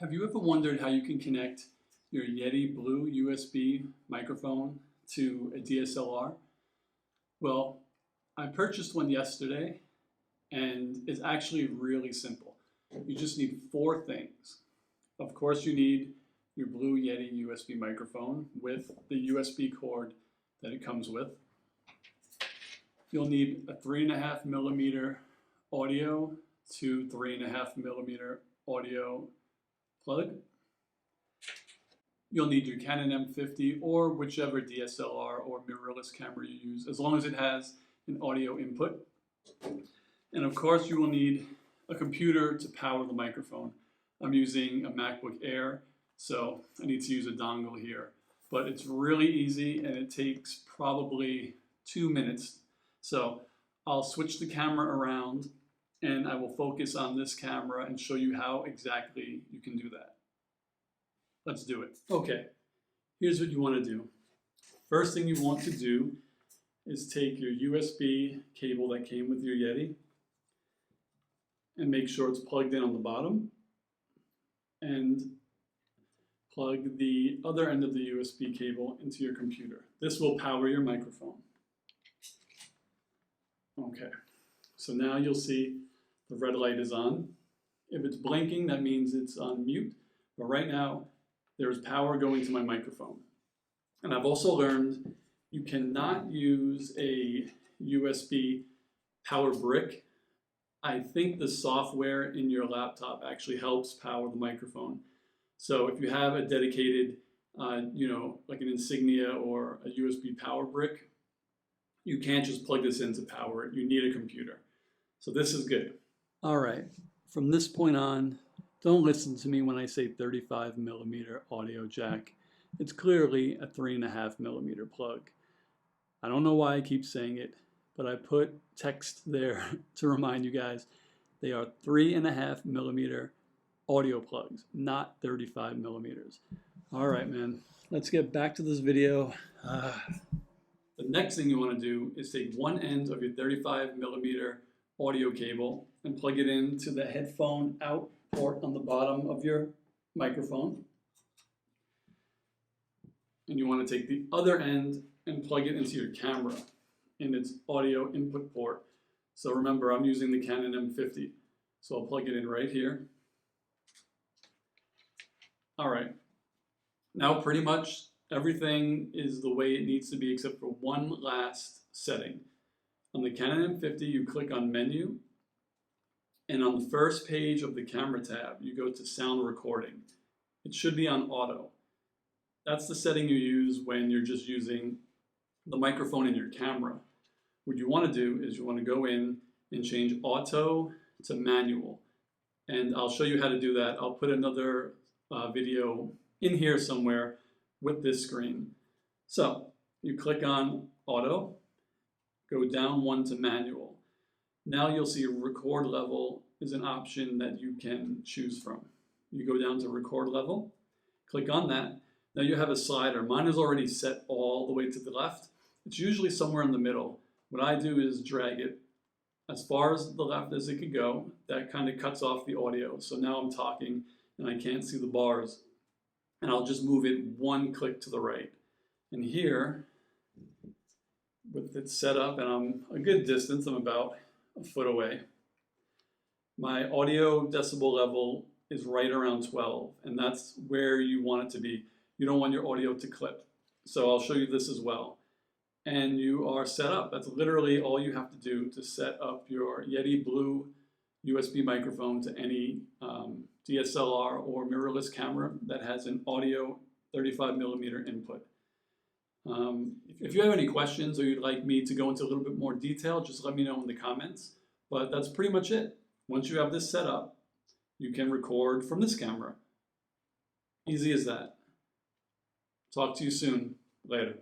Have you ever wondered how you can connect your Yeti Blue USB microphone to a DSLR? Well, I purchased one yesterday and it's actually really simple. You just need four things. Of course, you need your Blue Yeti USB microphone with the USB cord that it comes with. You'll need a 3.5mm audio to 3.5mm audio plug. You'll need your Canon M50 or whichever DSLR or mirrorless camera you use, as long as it has an audio input. And of course, you will need a computer to power the microphone. I'm using a MacBook Air, so I need to use a dongle here. But it's really easy and it takes probably 2 minutes. So I'll switch the camera around and I will focus on this camera and show you how exactly you can do that. Let's do it. Okay, here's what you want to do. First thing you want to do is take your USB cable that came with your Yeti and make sure it's plugged in on the bottom, and plug the other end of the USB cable into your computer. This will power your microphone. Okay, so now you'll see the red light is on. If it's blinking, that means it's on mute, but right now there's power going to my microphone. And I've also learned you cannot use a USB power brick. I think the software in your laptop actually helps power the microphone. So if you have a dedicated, like an Insignia or a USB power brick, you can't just plug this in to power it. You need a computer. So this is good. All right, from this point on, don't listen to me when I say 35mm audio jack. It's clearly a 3.5mm plug. I don't know why I keep saying it, but I put text there to remind you guys. They are 3.5mm audio plugs, not 35mm. All right, man, let's get back to this video. The next thing you want to do is take one end of your 35mm audio cable and plug it into the headphone out port on the bottom of your microphone. And you want to take the other end and plug it into your camera in its audio input port. So remember, I'm using the Canon M50. So I'll plug it in right here. All right. Now pretty much everything is the way it needs to be except for one last setting. On the Canon M50, you click on Menu, and on the first page of the camera tab, you go to Sound Recording. It should be on Auto. That's the setting you use when you're just using the microphone in your camera. What you want to do is you want to go in and change Auto to Manual. And I'll show you how to do that. I'll put another video in here somewhere with this screen. So you click on Auto, go down one to Manual. Now you'll see Record Level is an option that you can choose from. You go down to Record Level, click on that. Now you have a slider. Mine is already set all the way to the left. It's usually somewhere in the middle. What I do is drag it as far as the left as it could go. That kind of cuts off the audio. So now I'm talking and I can't see the bars. And I'll just move it one click to the right. And here, with it set up, and I'm a good distance, I'm about a foot away, my audio decibel level is right around 12, and that's where you want it to be. You don't want your audio to clip. So I'll show you this as well. And you are set up. That's literally all you have to do to set up your Yeti Blue USB microphone to any DSLR or mirrorless camera that has an audio 35mm input. If you have any questions or you'd like me to go into a little bit more detail, just let me know in the comments. But that's pretty much it. Once you have this set up, you can record from this camera. Easy as that. Talk to you soon. Later.